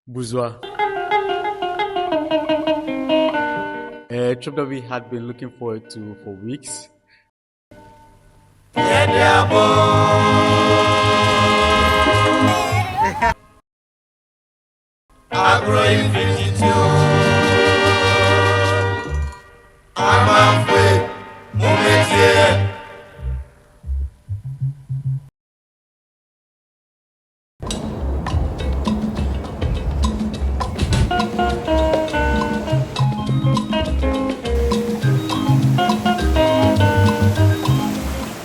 Busua, a trip that we had been looking forward to for weeks.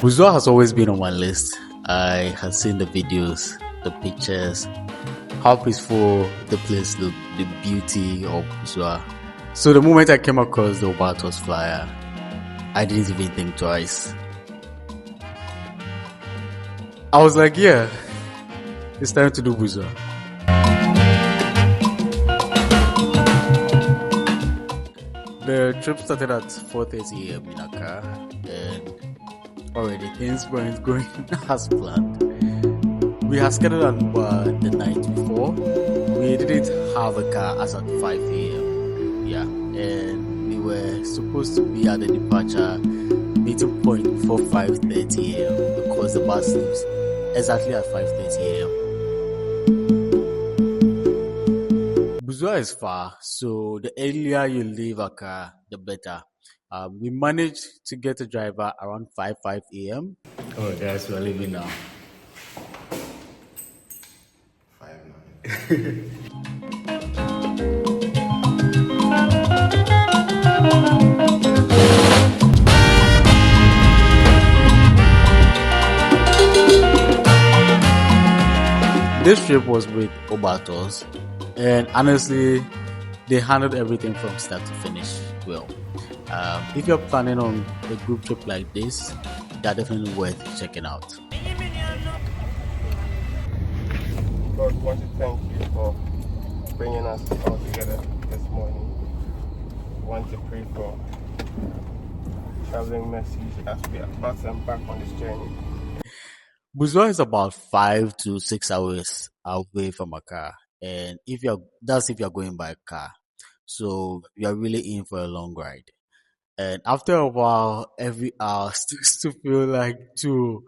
Busua has always been on my list. I have seen the videos, the pictures, how peaceful the place looked, the beauty of Busua. So the moment I came across the Obatos flyer, I didn't even think twice. I was like, yeah, it's time to do Busua. The trip started at 4:30 a.m. in Accra, and already things weren't going as planned. We had scheduled an Uber the night before. We didn't have a car as at 5 a.m. Yeah, and we were supposed to be at the departure meeting point before 5:30 a.m. because the bus leaves exactly at 5:30 a.m. Busua is far, so the earlier you leave Accra, the better. We managed to get a driver around 5 a.m. Oh, guys, we're leaving now. 5 This trip was with Obatos, and honestly, they handled everything from start to finish well. If you're planning on a group trip like this, they're definitely worth checking out. God, we want to thank you for bringing us all together this morning. We want to pray for traveling mercies as we are about to embark on this journey. Busua is about 5 to 6 hours away from Accra, and if you're going by car, so you're really in for a long ride. And after a while, every hour starts to feel like two.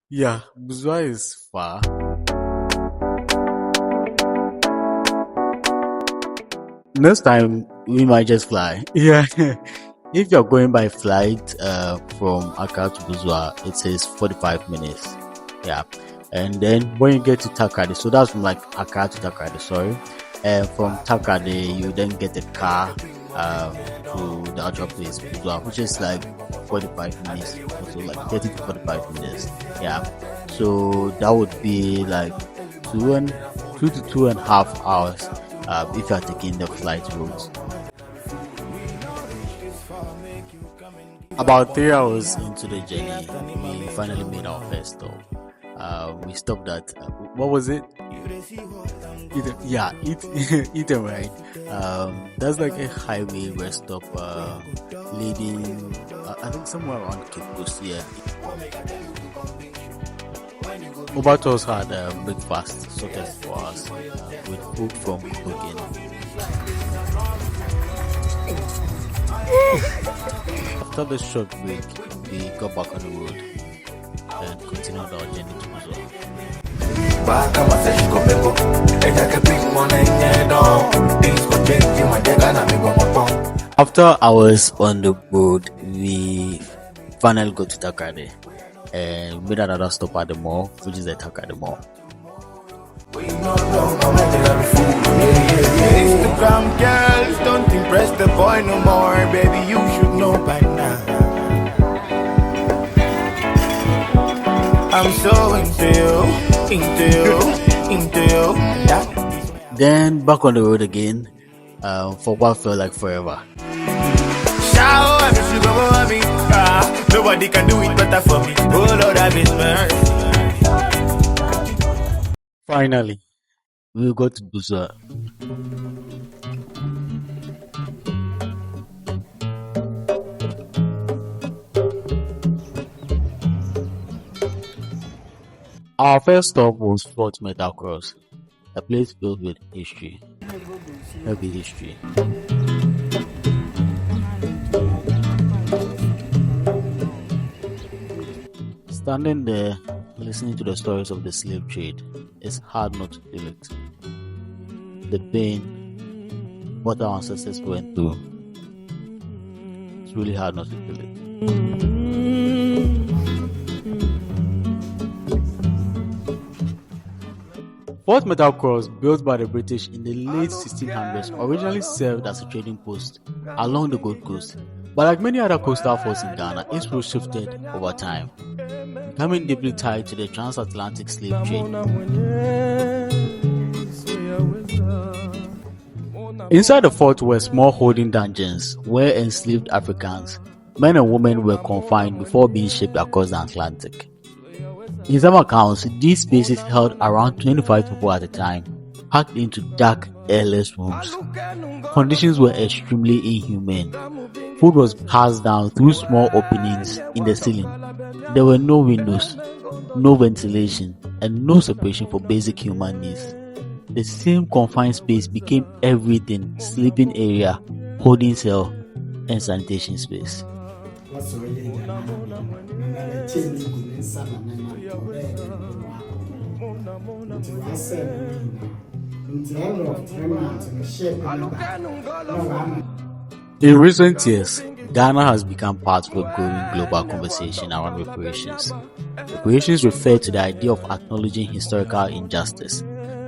Yeah, Busua is far. Next time, we might just fly. Yeah. If you're going by flight from Accra to Busua, it says 45 minutes. Yeah. And then when you get to Takoradi, so that's from like Accra to Takoradi, sorry. And from Takoradi, you then get a car to the actual place, Busua, which is like 45 minutes, so like 30 to 45 minutes. Yeah. So that would be like 2 to 2.5 hours if you are taking the flight route. About 3 hours into the journey, we finally made our first stop. We stopped at what was it? Eaton, right? That's like a highway rest stop leading, I think somewhere around Cape Coast. Yeah. Obatos had breakfast sorted for us with food from cooking. After the short break, we got back on the road and continued our journey to Busua. After hours on the road, we finally got to Takoradi and made another stop at the mall, which is the Takoradi Mall. Instagram girls don't impress the boy no more, baby. You should know by now. I'm so into you. Then back on the road again for what felt like forever. Nobody can do it better for me. Oh Lord, have His mercy. Finally, we got to Busua. Our first stop was Fort Metal Cross. a place filled with history, heavy history. Standing there, listening to the stories of the slave trade, it's hard not to feel it. The pain, what our ancestors went through, it's really hard not to feel it. Fort Metal Cross, built by the British in the late 1600s, originally served as a trading post along the Gold Coast, but like many other coastal forts in Ghana, its role shifted over time, becoming deeply tied to the transatlantic slave trade. Inside the fort were small holding dungeons where enslaved Africans, men and women, were confined before being shipped across the Atlantic. In some accounts, these spaces held around 25 people at a time, packed into dark, airless rooms. Conditions were extremely inhumane. Food was passed down through small openings in the ceiling. There were no windows, no ventilation, and no separation for basic human needs. The same confined space became everything: sleeping area, holding cell, and sanitation space. In recent years, Ghana has become part of a growing global conversation around reparations. Reparations refer to the idea of acknowledging historical injustice,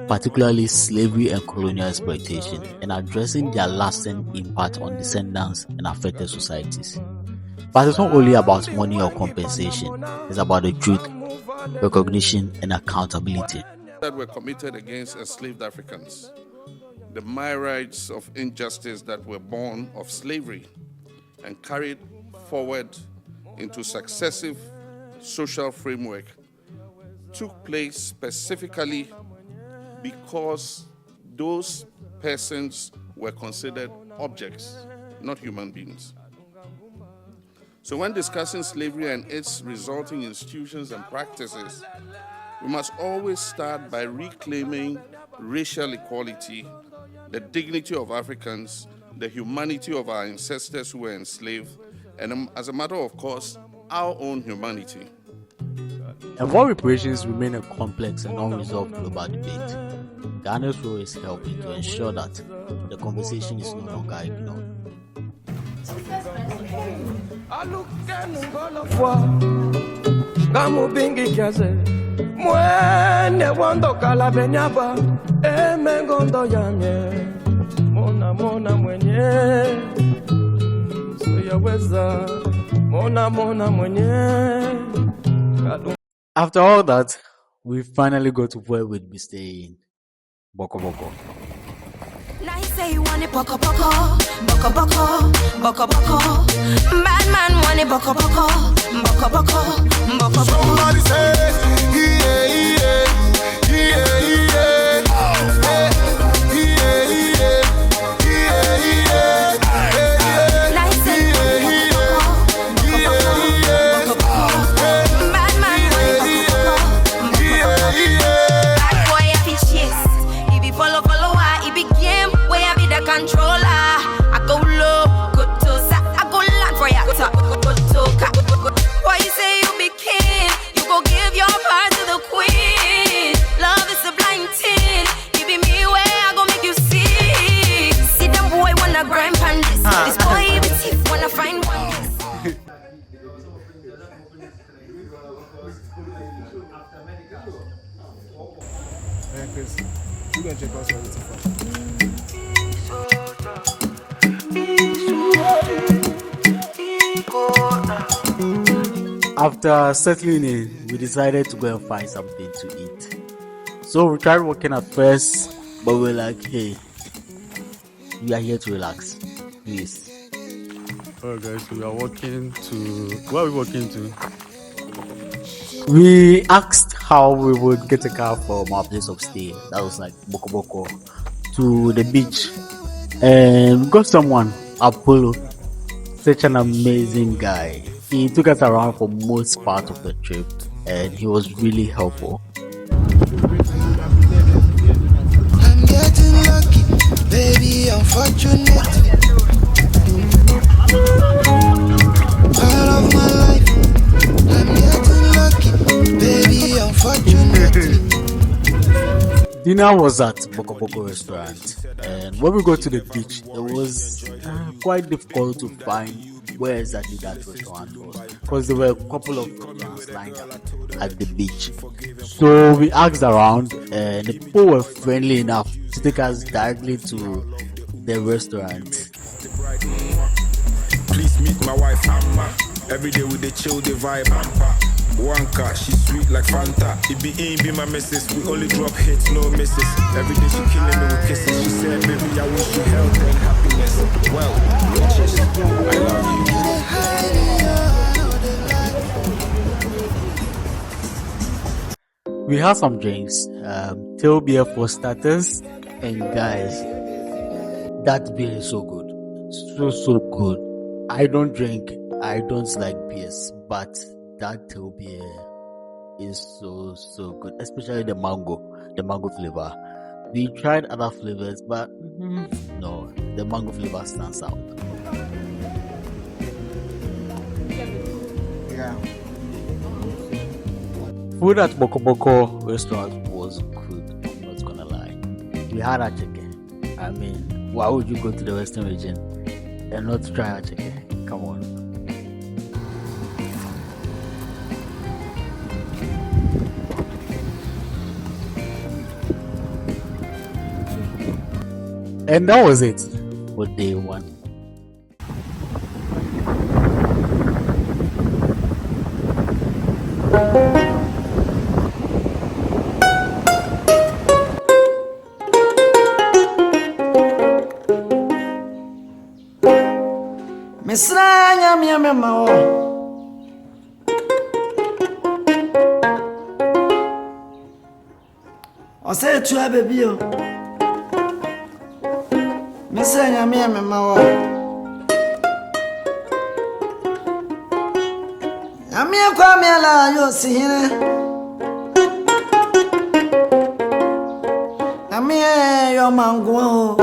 particularly slavery and colonial exploitation, and addressing their lasting impact on descendants and affected societies. But it's not only about money or compensation, it's about the truth, recognition, and accountability. That were committed against enslaved Africans, the myriads of injustice that were born of slavery and carried forward into successive social framework took place specifically because those persons were considered objects, not human beings. So when discussing slavery and its resulting institutions and practices, we must always start by reclaiming racial equality, the dignity of Africans, the humanity of our ancestors who were enslaved, and as a matter of course, our own humanity. And while reparations remain a complex and unresolved global debate, Ghana's role is helping to ensure that the conversation is no longer ignored. After all that, we finally got to where we'd be staying. Boko Boko. Now he say you want it boko boko, boko boko, boko boko. Bad man want it boko boko, boko boko, boko boko. Somebody say, yeah, yeah, yeah, yeah. Now he say you want it boko boko, boko boko. Bad man want it boko boko, boko boko. Bad boy if he chase, he be follow why he be game. Where I be the controller. I go low, go to sa, I go land for ya. Go to ka. Why you say you be king? You go give your part to the queen. Love is a blind thing. You be me where I go make you see. See them boy wanna grind pan this. This boy be thief wanna find one. Hey Chris, you gonna check out some stuff? After settling in, we decided to go and find something to eat. So we tried walking at first, but we're like, hey, we are here to relax, please. Alright guys, we are walking to... Where are we walking to? We asked how we would get a car from our place of stay, that was like Boko Boko, to the beach. And we got someone, Apollo, such an amazing guy. He took us around for most part of the trip and he was really helpful. unfortunate. All of my life, I'm getting lucky, baby, unfortunately. Dinner was at Boko Boko restaurant, and when we got to the beach, it was quite difficult to find where exactly that restaurant was because there were a couple of restaurants lined up at the beach. So we asked around, and the people were friendly enough to take us directly to the restaurant. Please meet my wife, Amma. Every day with the chill, the vibe. One car, she's sweet like Fanta. It be my missus. We only drop hits, no misses. Every day she killing me with kisses. She said, baby, I wish you health and happiness. Well, riches, I love you. We had some drinks, tail beer for starters, and guys, that beer is so good, so good. I don't drink, I don't like beers, but that tail beer is so good, especially the mango flavor. We tried other flavors, but no, the mango flavor stands out. Yeah. Food at Boko Boko restaurant was good, I'm not gonna lie. We had our chicken. I mean, why would you go to the Western region and not try our chicken? Come on. And that was it for day one. Misranya mia mema o Ose tu abebi o Misranya mia mema o Amia kwa mia la yo sihine Amia yo mangu o